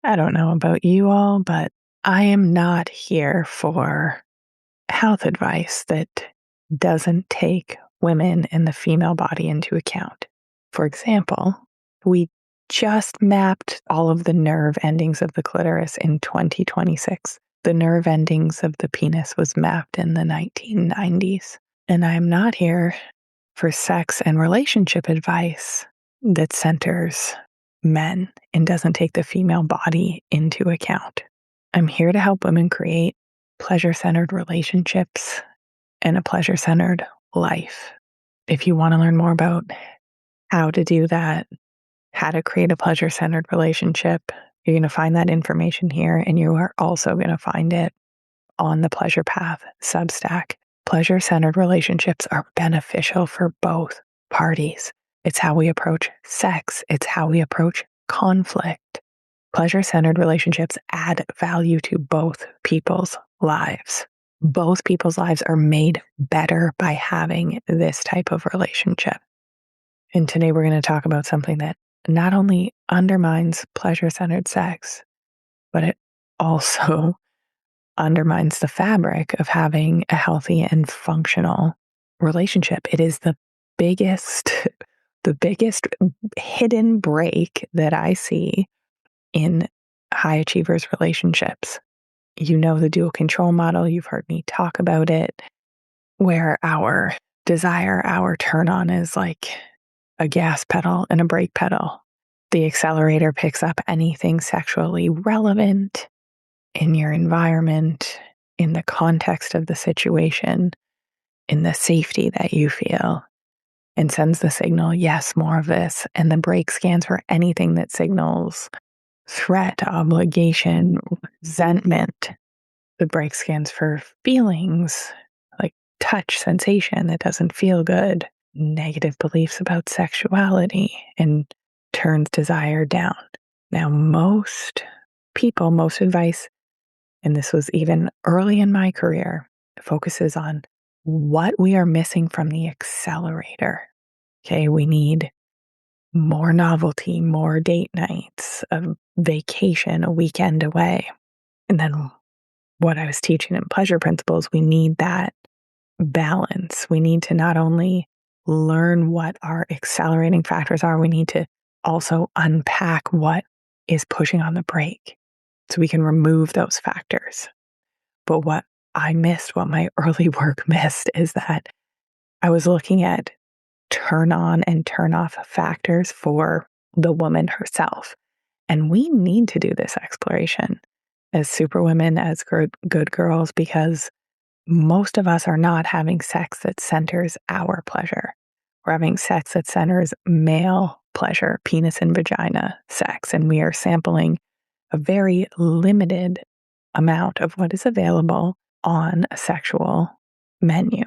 I don't know about you all, but I am not here for health advice that doesn't take women and the female body into account. For example, we just mapped all of the nerve endings of the clitoris in 2026. The nerve endings of the penis was mapped in the 1990s. And I'm not here for sex and relationship advice that centers men and doesn't take the female body into account. I'm here to help women create pleasure-centered relationships and a pleasure-centered life. If you want to learn more about how to do that, how to create a pleasure-centered relationship, you're going to find that information here, and you are also going to find it on the Pleasure Path Substack. Pleasure-centered relationships are beneficial for both parties. It's how we approach sex. It's how we approach conflict. Pleasure-centered relationships add value to both people's lives. Both people's lives are made better by having this type of relationship. And today we're going to talk about something that not only undermines pleasure-centered sex, but it also undermines the fabric of having a healthy and functional relationship. It is the biggest hidden break that I see in high achievers relationships. You know the dual control model, you've heard me talk about it, where our desire, our turn on is like a gas pedal and a brake pedal. The accelerator picks up anything sexually relevant in your environment, in the context of the situation, in the safety that you feel, and sends the signal, yes, more of this. And the brake scans for anything that signals threat, obligation, resentment. The brake scans for feelings like touch, sensation that doesn't feel good, negative beliefs about sexuality, and turns desire down. Now, most people, most advice, and this was even early in my career, focuses on what we are missing from the accelerator. Okay, we need more novelty, more date nights, a vacation, a weekend away. And then what I was teaching in Pleasure Principles, we need that balance. We need to not only learn what our accelerating factors are, we need to also unpack what is pushing on the brake so we can remove those factors. But what I missed, what my early work missed, is that I was looking at turn on and turn off factors for the woman herself. And we need to do this exploration as superwomen, as good girls, because most of us are not having sex that centers our pleasure. We're having sex that centers male pleasure, penis and vagina sex. And we are sampling a very limited amount of what is available on a sexual menu.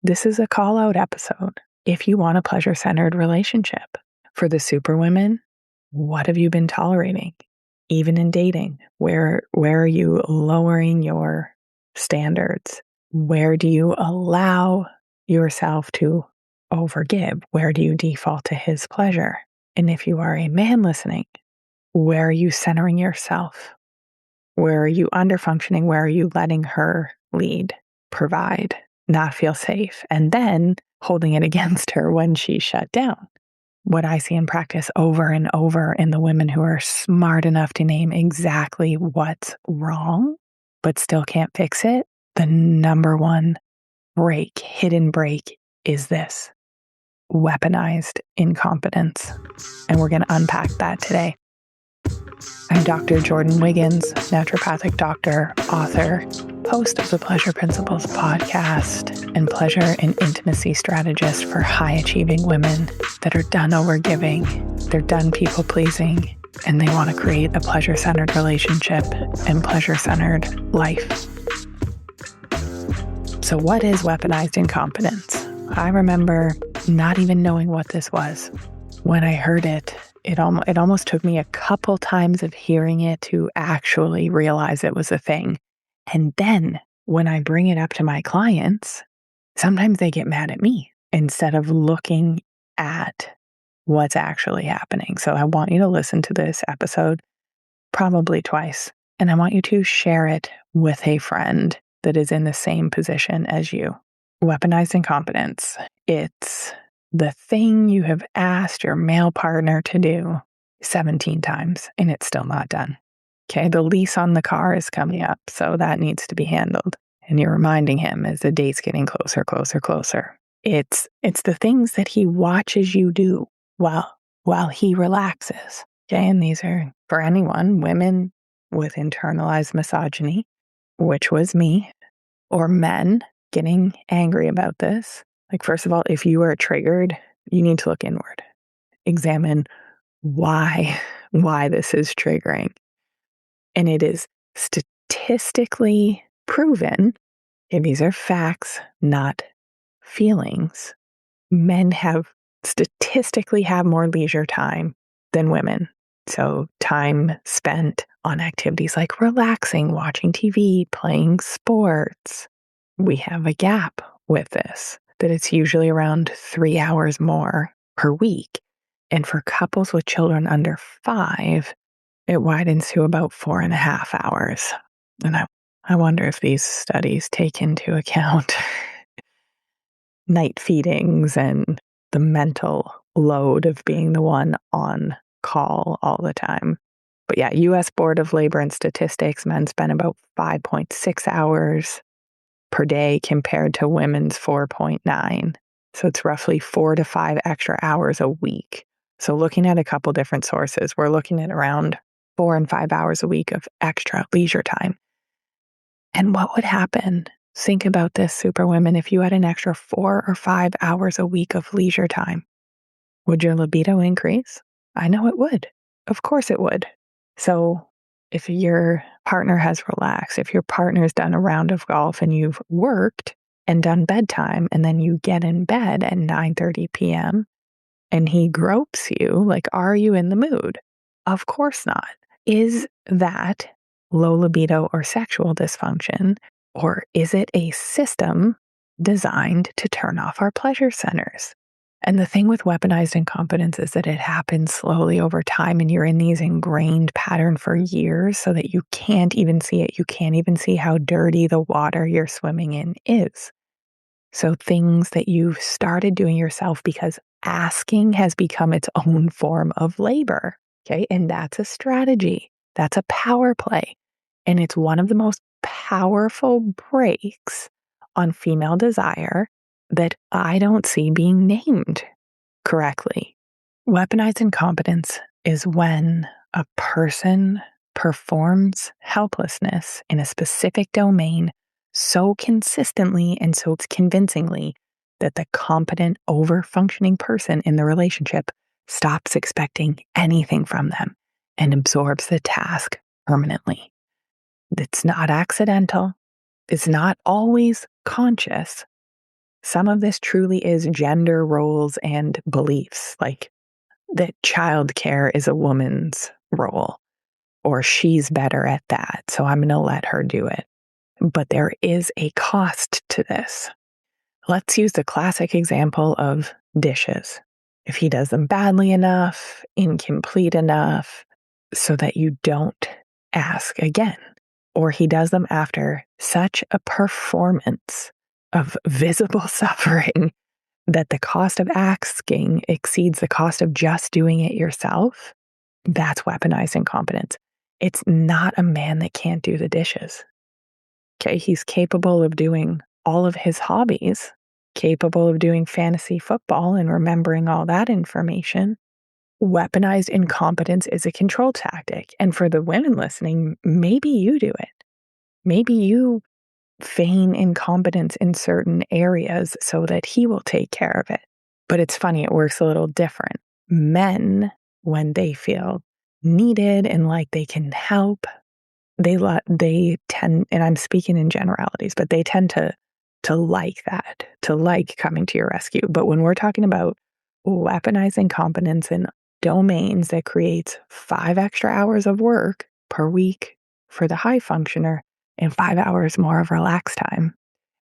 This is a call out episode. If you want a pleasure centered relationship for the superwomen, what have you been tolerating? Even in dating, where are you lowering your standards? Where do you allow yourself to overgive? Where do you default to his pleasure? And if you are a man listening, where are you centering yourself? Where are you underfunctioning? Where are you letting her lead, provide, not feel safe, and then holding it against her when she's shut down? What I see in practice over and over in the women who are smart enough to name exactly what's wrong, but still can't fix it, the number one hidden break is this: weaponized incompetence. And we're going to unpack that today. I'm Dr. Jordan Wiggins, naturopathic doctor, author, host of the Pleasure Principles podcast, and pleasure and intimacy strategist for high-achieving women that are done overgiving, they're done people-pleasing, and they want to create a pleasure-centered relationship and pleasure-centered life. So what is weaponized incompetence? I remember not even knowing what this was. When I heard it, it almost took me a couple times of hearing it to actually realize it was a thing. And then when I bring it up to my clients, sometimes they get mad at me instead of looking at what's actually happening. So I want you to listen to this episode probably twice. And I want you to share it with a friend that is in the same position as you. Weaponized incompetence. It's the thing you have asked your male partner to do 17 times and it's still not done. Okay, the lease on the car is coming up, so that needs to be handled. And you're reminding him as the date's getting closer, closer, closer. It's the things that he watches you do while he relaxes. Okay, and these are for anyone, women with internalized misogyny, which was me, or men getting angry about this. Like, first of all, if you are triggered, you need to look inward. Examine why this is triggering. And it is statistically proven, and these are facts, not feelings. Men statistically have more leisure time than women. So time spent on activities like relaxing, watching TV, playing sports. We have a gap with this, that it's usually around 3 hours more per week. And for couples with children under 5, it widens to about 4.5 hours. And I wonder if these studies take into account night feedings and the mental load of being the one on call all the time. But yeah, US Board of Labor and Statistics, men spend about 5.6 hours per day compared to women's 4.9. So it's roughly 4 to 5 extra hours a week. So looking at a couple different sources, we're looking at around 4 and 5 hours a week of extra leisure time. And what would happen? Think about this, superwomen, if you had an extra 4 or 5 hours a week of leisure time. Would your libido increase? I know it would. Of course it would. So if your partner has relaxed, if your partner's done a round of golf and you've worked and done bedtime, and then you get in bed at 9:30 p.m. and he gropes you, like, are you in the mood? Of course not. Is that low libido or sexual dysfunction, or is it a system designed to turn off our pleasure centers? And the thing with weaponized incompetence is that it happens slowly over time, and you're in these ingrained pattern for years so that you can't even see it. You can't even see how dirty the water you're swimming in is. So things that you've started doing yourself because asking has become its own form of labor. Okay. And that's a strategy. That's a power play. And it's one of the most powerful brakes on female desire that I don't see being named correctly. Weaponized incompetence is when a person performs helplessness in a specific domain so consistently and so convincingly that the competent, overfunctioning person in the relationship stops expecting anything from them and absorbs the task permanently. It's not accidental. It's not always conscious. Some of this truly is gender roles and beliefs, like that childcare is a woman's role, or she's better at that, so I'm going to let her do it. But there is a cost to this. Let's use the classic example of dishes. If he does them badly enough, incomplete enough, so that you don't ask again, or he does them after such a performance of visible suffering that the cost of asking exceeds the cost of just doing it yourself, that's weaponized incompetence. It's not a man that can't do the dishes. Okay, he's capable of doing all of his hobbies, capable of doing fantasy football and remembering all that information. Weaponized incompetence is a control tactic. And for the women listening, maybe you do it. Maybe you feign incompetence in certain areas so that he will take care of it. But it's funny, it works a little different. Men, when they feel needed and like they can help, they tend, and I'm speaking in generalities, but they tend to like that, to like coming to your rescue. But when we're talking about weaponizing competence in domains that creates 5 extra hours of work per week for the high functioner and 5 hours more of relaxed time.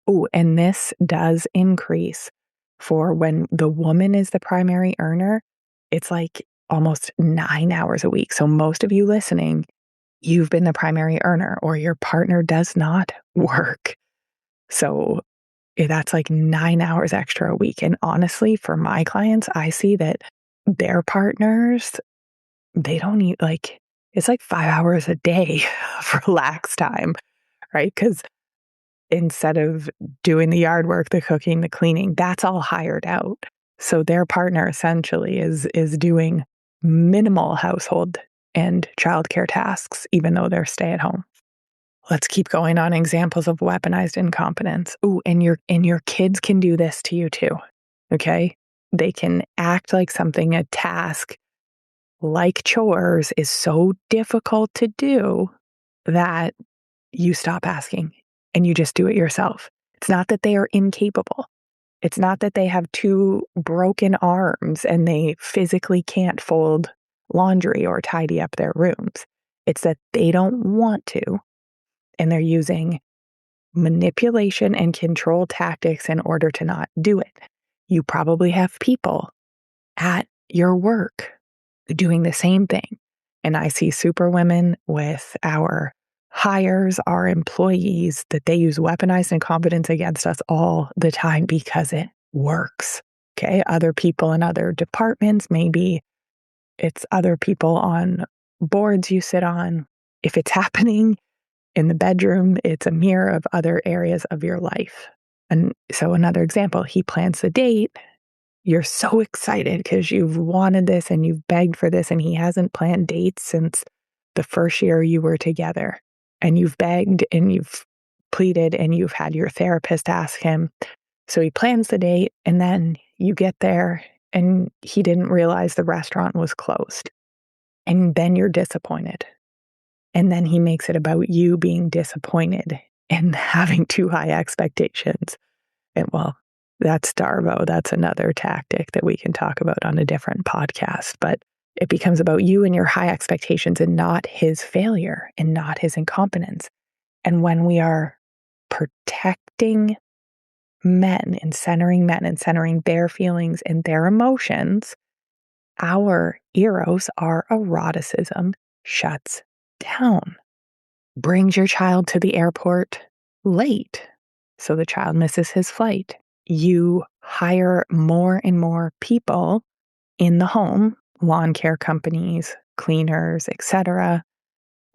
Oh, and this does increase for when the woman is the primary earner. It's like almost 9 hours a week. So most of you listening, you've been the primary earner or your partner does not work. So that's like 9 hours extra a week. And honestly, for my clients, I see that their partners, they don't need it's like 5 hours a day of relax time, right? Because instead of doing the yard work, the cooking, the cleaning, that's all hired out. So their partner essentially is doing minimal household and childcare tasks, even though they're stay at home. Let's keep going on examples of weaponized incompetence. Ooh, and your kids can do this to you too. Okay? They can act like something, a task like chores is so difficult to do that you stop asking and you just do it yourself. It's not that they are incapable. It's not that they have two broken arms and they physically can't fold laundry or tidy up their rooms. It's that they don't want to, and they're using manipulation and control tactics in order to not do it. You probably have people at your work doing the same thing. And I see super women with our hires, our employees, that they use weaponized incompetence against us all the time because it works. Okay. Other people in other departments, maybe it's other people on boards you sit on. If it's happening in the bedroom, it's a mirror of other areas of your life. And so another example, he plans the date. You're so excited because you've wanted this and you've begged for this, and he hasn't planned dates since the first year you were together. And you've begged and you've pleaded and you've had your therapist ask him. So he plans the date, and then you get there and he didn't realize the restaurant was closed. And then you're disappointed. And then he makes it about you being disappointed and having too high expectations. And well, that's DARVO. That's another tactic that we can talk about on a different podcast. But it becomes about you and your high expectations and not his failure and not his incompetence. And when we are protecting men and centering their feelings and their emotions, our eros, our eroticism shuts down. Brings your child to the airport late, so the child misses his flight. You hire more and more people in the home, lawn care companies, cleaners, etc.,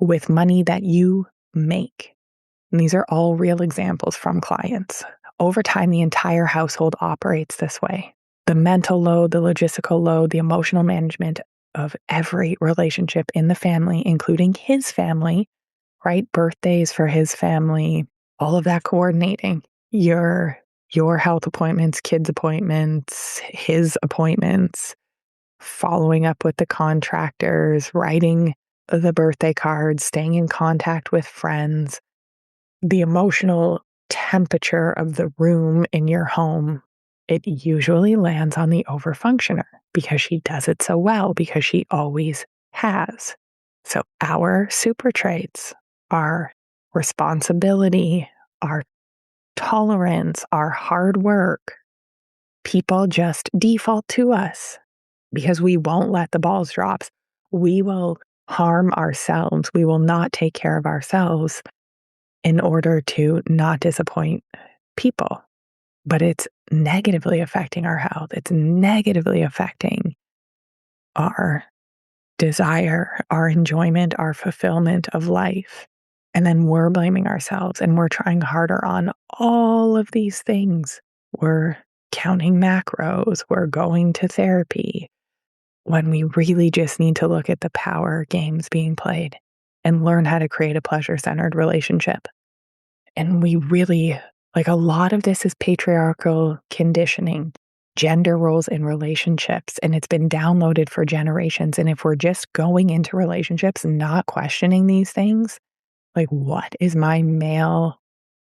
with money that you make. And these are all real examples from clients. Over time, the entire household operates this way. The mental load, the logistical load, the emotional management of every relationship in the family, including his family, right? Birthdays for his family, all of that coordinating. Your health appointments, kids' appointments, his appointments, following up with the contractors, writing the birthday cards, staying in contact with friends, the emotional temperature of the room in your home, it usually lands on the overfunctioner because she does it so well, because she always has. So our super traits, our responsibility, our tolerance, our hard work, people just default to us because we won't let the balls drop. We will harm ourselves. We will not take care of ourselves in order to not disappoint people. But it's negatively affecting our health. It's negatively affecting our desire, our enjoyment, our fulfillment of life. And then we're blaming ourselves and we're trying harder on all of these things. We're counting macros, we're going to therapy, when we really just need to look at the power games being played and learn how to create a pleasure-centered relationship. And we really, a lot of this is patriarchal conditioning, gender roles in relationships, and it's been downloaded for generations. And if we're just going into relationships and not questioning these things, what is my male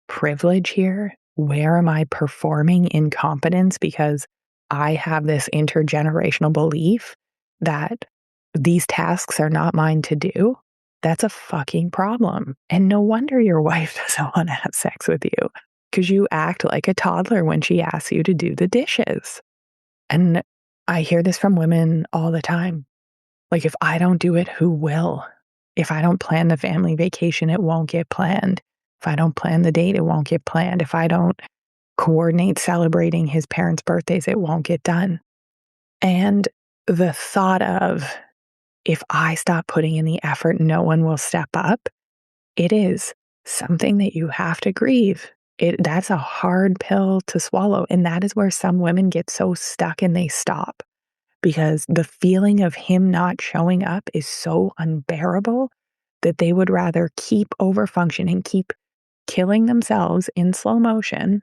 privilege here? Where am I performing incompetence because I have this intergenerational belief that these tasks are not mine to do? That's a fucking problem. And no wonder your wife doesn't want to have sex with you, because you act like a toddler when she asks you to do the dishes. And I hear this from women all the time. If I don't do it, who will? If I don't plan the family vacation, it won't get planned. If I don't plan the date, it won't get planned. If I don't coordinate celebrating his parents' birthdays, it won't get done. And the thought of, if I stop putting in the effort, no one will step up, it is something that you have to grieve. That's a hard pill to swallow. And that is where some women get so stuck and they stop, because the feeling of him not showing up is so unbearable that they would rather keep overfunctioning, keep killing themselves in slow motion.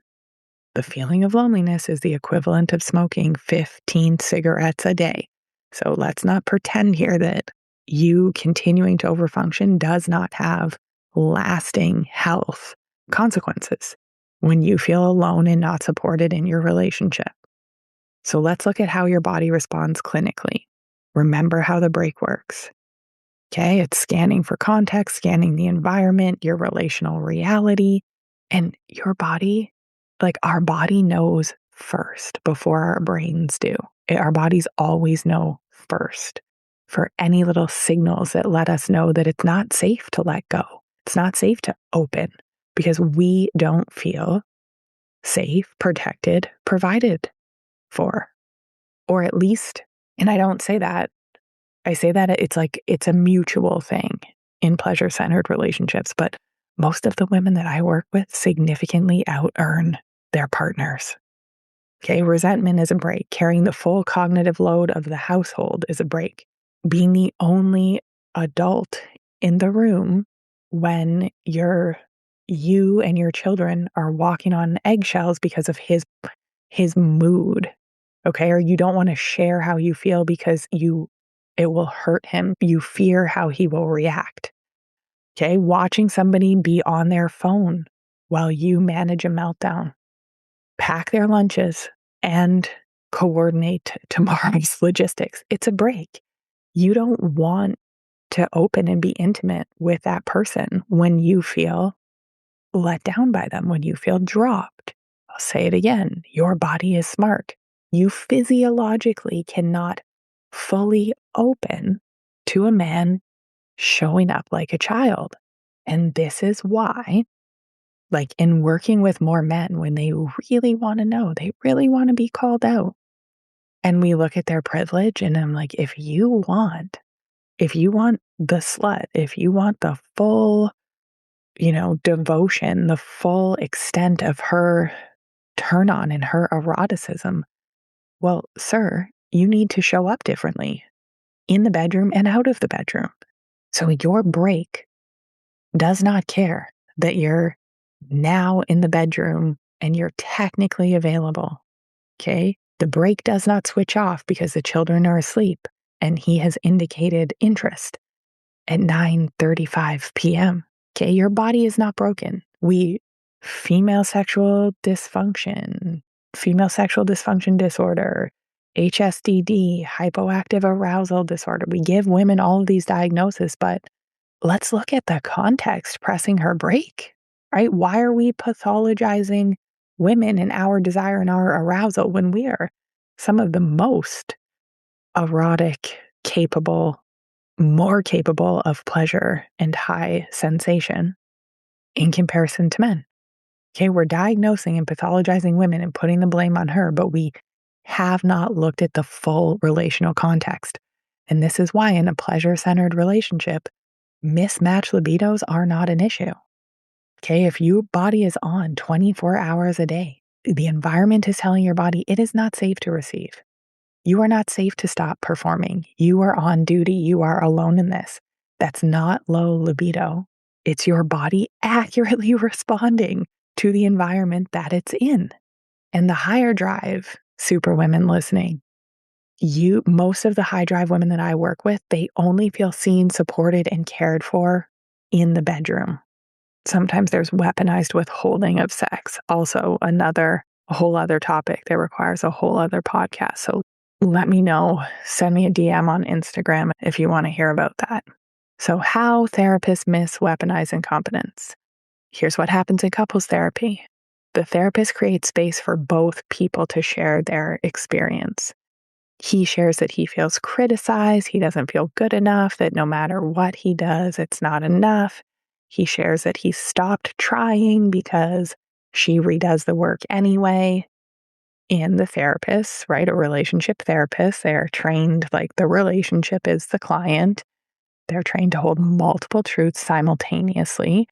The feeling of loneliness is the equivalent of smoking 15 cigarettes a day. So let's not pretend here that you continuing to overfunction does not have lasting health consequences when you feel alone and not supported in your relationship. So let's look at how your body responds clinically. Remember how the break works. Okay, it's scanning for context, scanning the environment, your relational reality, and your body, like our body knows first before our brains do. Our bodies always know first for any little signals that let us know that it's not safe to let go. It's not safe to open because we don't feel safe, protected, provided for, or at least, and I don't say that, I say that it's like it's a mutual thing in pleasure-centered relationships, but most of the women that I work with significantly out-earn their partners. Okay, resentment is a break. Carrying the full cognitive load of the household is a break. Being the only adult in the room when you and your children are walking on eggshells because of his mood, okay? Or you don't want to share how you feel because it will hurt him. You fear how he will react. Okay? Watching somebody be on their phone while you manage a meltdown, pack their lunches, and coordinate tomorrow's logistics. It's a break. You don't want to open and be intimate with that person when you feel let down by them, when you feel dropped. I'll say it again. Your body is smart. You physiologically cannot fully open to a man showing up like a child. And this is why, like in working with more men, when they really want to know, they really want to be called out. And we look at their privilege and I'm like, if you want the slut, if you want the full, devotion, the full extent of her turn on and her eroticism, well, sir, you need to show up differently in the bedroom and out of the bedroom. So your break does not care that you're now in the bedroom and you're technically available. Okay. The break does not switch off because the children are asleep and he has indicated interest at 9:35 p.m. Okay. Your body is not broken. Female sexual dysfunction disorder, HSDD, hypoactive arousal disorder. We give women all of these diagnoses, but let's look at the context pressing her break, right? Why are we pathologizing women and our desire and our arousal when we are some of the most erotic, more capable of pleasure and high sensation in comparison to men? Okay, we're diagnosing and pathologizing women and putting the blame on her, but we have not looked at the full relational context. And this is why in a pleasure-centered relationship, mismatched libidos are not an issue. Okay, if your body is on 24 hours a day, the environment is telling your body it is not safe to receive. You are not safe to stop performing. You are on duty. You are alone in this. That's not low libido. It's your body accurately responding to the environment that it's in. And the higher drive super women listening, most of the high drive women that I work with, they only feel seen, supported, and cared for in the bedroom. Sometimes there's weaponized withholding of sex, also a whole other topic that requires a whole other podcast. So let me know, send me a DM on Instagram if you want to hear about that. So how therapists miss weaponized incompetence. Here's what happens in couples therapy. The therapist creates space for both people to share their experience. He shares that he feels criticized, he doesn't feel good enough, that no matter what he does, it's not enough. He shares that he stopped trying because she redoes the work anyway. And the therapist, right, a relationship therapist, they're trained like the relationship is the client. They're trained to hold multiple truths simultaneously,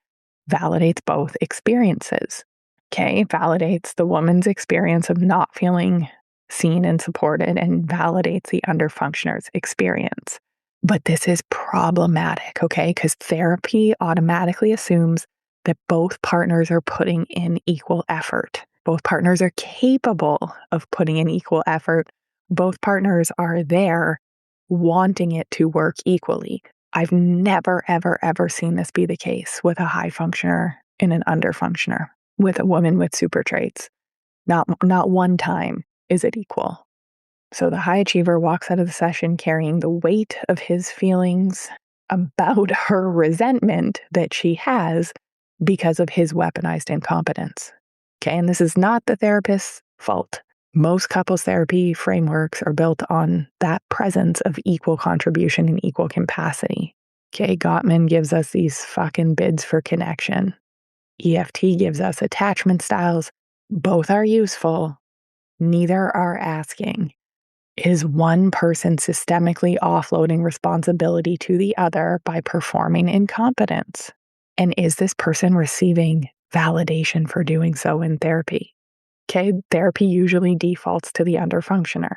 validates both experiences. Okay, validates the woman's experience of not feeling seen and supported and validates the underfunctioner's experience. But this is problematic, okay? Because therapy automatically assumes that both partners are putting in equal effort. Both partners are capable of putting in equal effort. Both partners are there wanting it to work equally. I've never, ever, ever seen this be the case with a high functioner and an underfunctioner, with a woman with super traits. Not one time is it equal. So the high achiever walks out of the session carrying the weight of his feelings about her resentment that she has because of his weaponized incompetence. Okay, and this is not the therapist's fault. Most couples therapy frameworks are built on that presence of equal contribution and equal capacity. Okay, Gottman gives us these fucking bids for connection. EFT gives us attachment styles. Both are useful. Neither are asking. Is one person systemically offloading responsibility to the other by performing incompetence? And is this person receiving validation for doing so in therapy? Okay, therapy usually defaults to the underfunctioner.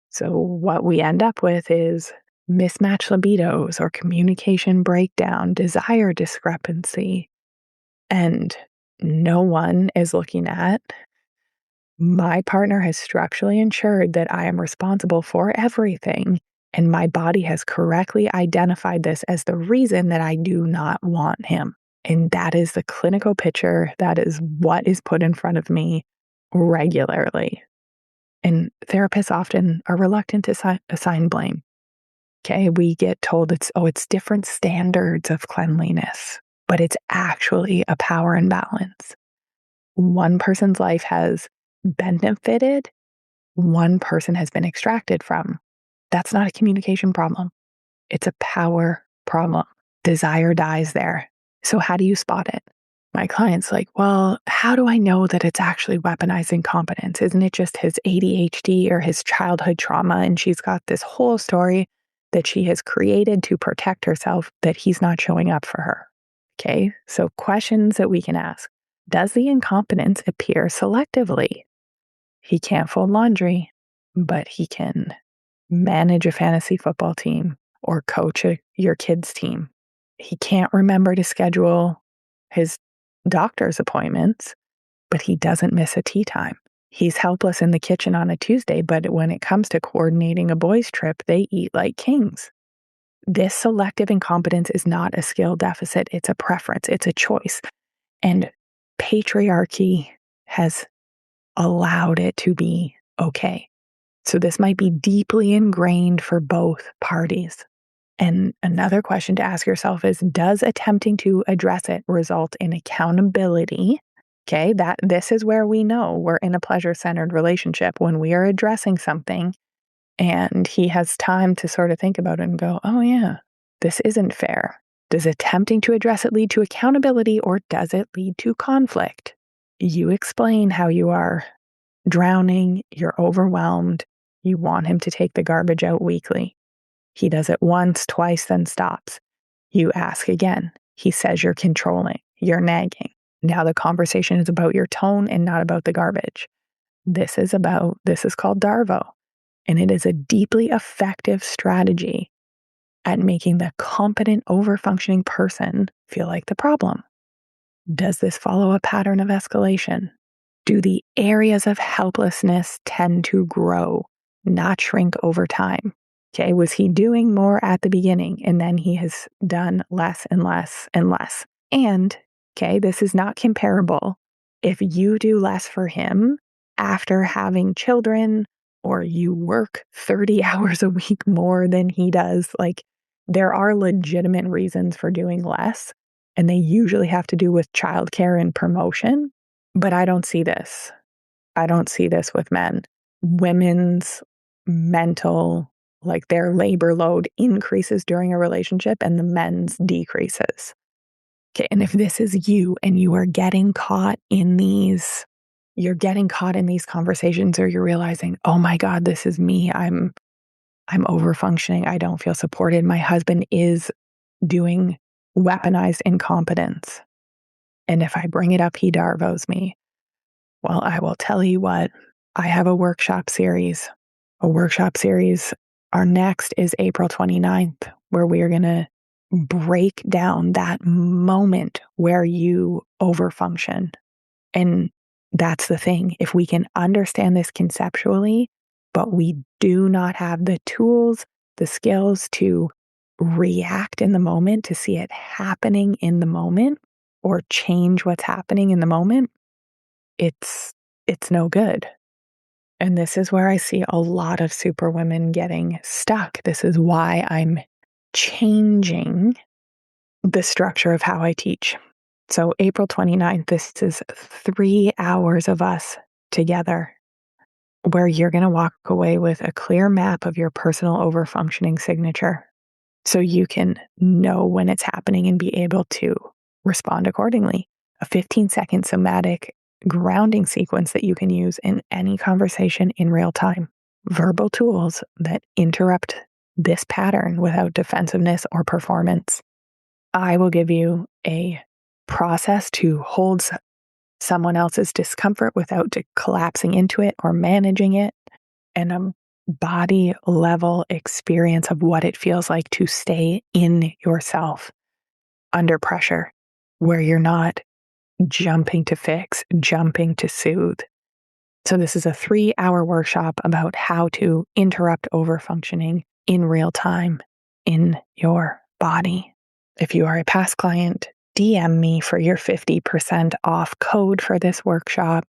So what we end up with is mismatched libidos or communication breakdown, desire discrepancy, and no one is looking at my partner has structurally ensured that I am responsible for everything, and my body has correctly identified this as the reason that I do not want him. And that is the clinical picture. That is what is put in front of me regularly. And therapists often are reluctant to assign blame. Okay, we get told it's different standards of cleanliness, but it's actually a power imbalance. One person's life has benefited, one person has been extracted from. That's not a communication problem. It's a power problem. Desire dies there. So how do you spot it? My client's like, well, how do I know that it's actually weaponized incompetence? Isn't it just his ADHD or his childhood trauma? And she's got this whole story that she has created to protect herself that he's not showing up for her. Okay, so questions that we can ask. Does the incompetence appear selectively? He can't fold laundry, but he can manage a fantasy football team or coach your kids' team. He can't remember to schedule his doctor's appointments, but he doesn't miss a tea time. He's helpless in the kitchen on a Tuesday, but when it comes to coordinating a boys' trip, they eat like kings. This selective incompetence is not a skill deficit. It's a preference. It's a choice. And patriarchy has allowed it to be okay. So this might be deeply ingrained for both parties. And another question to ask yourself is, does attempting to address it result in accountability? Okay, this is where we know we're in a pleasure-centered relationship when we are addressing something and he has time to sort of think about it and go, oh yeah, this isn't fair. Does attempting to address it lead to accountability or does it lead to conflict? You explain how you are drowning, you're overwhelmed, you want him to take the garbage out weekly. He does it once, twice, then stops. You ask again. He says you're controlling, you're nagging. Now the conversation is about your tone and not about the garbage. This is called DARVO. And it is a deeply effective strategy at making the competent, overfunctioning person feel like the problem. Does this follow a pattern of escalation? Do the areas of helplessness tend to grow, not shrink over time? Okay, was he doing more at the beginning and then he has done less and less and less? And, okay, this is not comparable. If you do less for him after having children or you work 30 hours a week more than he does, like there are legitimate reasons for doing less. And they usually have to do with childcare and promotion. But I don't see this. I don't see this with men. Women's mental, like their labor load increases during a relationship and the men's decreases. Okay. And if this is you and you are getting caught in these, you're getting caught in these conversations, or you're realizing, oh my God, this is me. I'm overfunctioning. I don't feel supported. My husband is doing weaponized incompetence. And if I bring it up, he DARVOs me. Well, I will tell you what, I have a workshop series. Our next is April 29th, where we are going to break down that moment where you overfunction. And that's the thing. If we can understand this conceptually, but we do not have the tools, the skills to react in the moment, to see it happening in the moment, or change what's happening in the moment, it's no good. And this is where I see a lot of superwomen getting stuck. This is why I'm changing the structure of how I teach. So April 29th, this is 3 hours of us together, where you're going to walk away with a clear map of your personal overfunctioning signature, so you can know when it's happening and be able to respond accordingly. A 15-second somatic grounding sequence that you can use in any conversation in real time. Verbal tools that interrupt this pattern without defensiveness or performance. I will give you a process to hold someone else's discomfort without collapsing into it or managing it, and a body level experience of what it feels like to stay in yourself under pressure, where you're not jumping to fix, jumping to soothe. So this is a 3-hour workshop about how to interrupt overfunctioning in real time in your body. If you are a past client, DM me for your 50% off code for this workshop.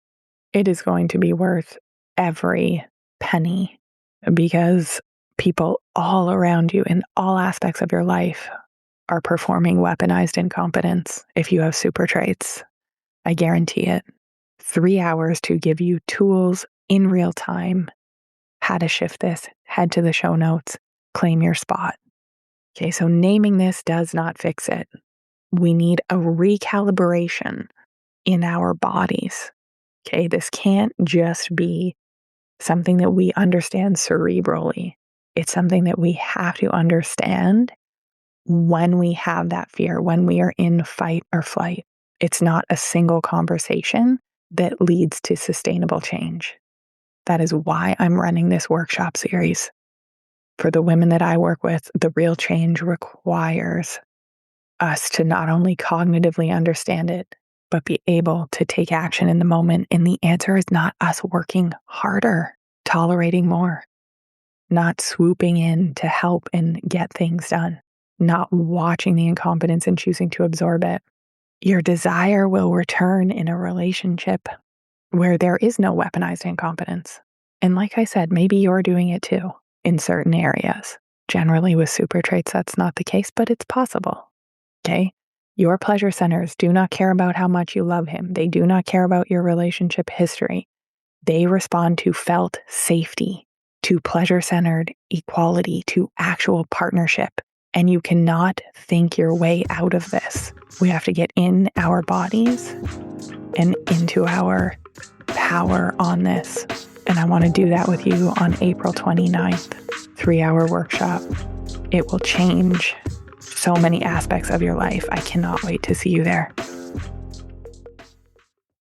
It is going to be worth every penny, because people all around you in all aspects of your life are performing weaponized incompetence. If you have super traits, I guarantee it. 3 hours to give you tools in real time, how to shift this. Head to the show notes, claim your spot. Okay, so naming this does not fix it. We need a recalibration in our bodies. Okay, this can't just be something that we understand cerebrally. It's something that we have to understand when we have that fear, when we are in fight or flight. It's not a single conversation that leads to sustainable change. That is why I'm running this workshop series. For the women that I work with, the real change requires us to not only cognitively understand it, but be able to take action in the moment. And the answer is not us working harder, tolerating more, not swooping in to help and get things done, not watching the incompetence and choosing to absorb it. Your desire will return in a relationship where there is no weaponized incompetence. And like I said, maybe you're doing it too in certain areas. Generally with super traits, that's not the case, but it's possible. Okay? Your pleasure centers do not care about how much you love him. They do not care about your relationship history. They respond to felt safety, to pleasure-centered equality, to actual partnership. And you cannot think your way out of this. We have to get in our bodies and into our power on this. And I want to do that with you on April 29th, 3-hour workshop. It will change so many aspects of your life. I cannot wait to see you there.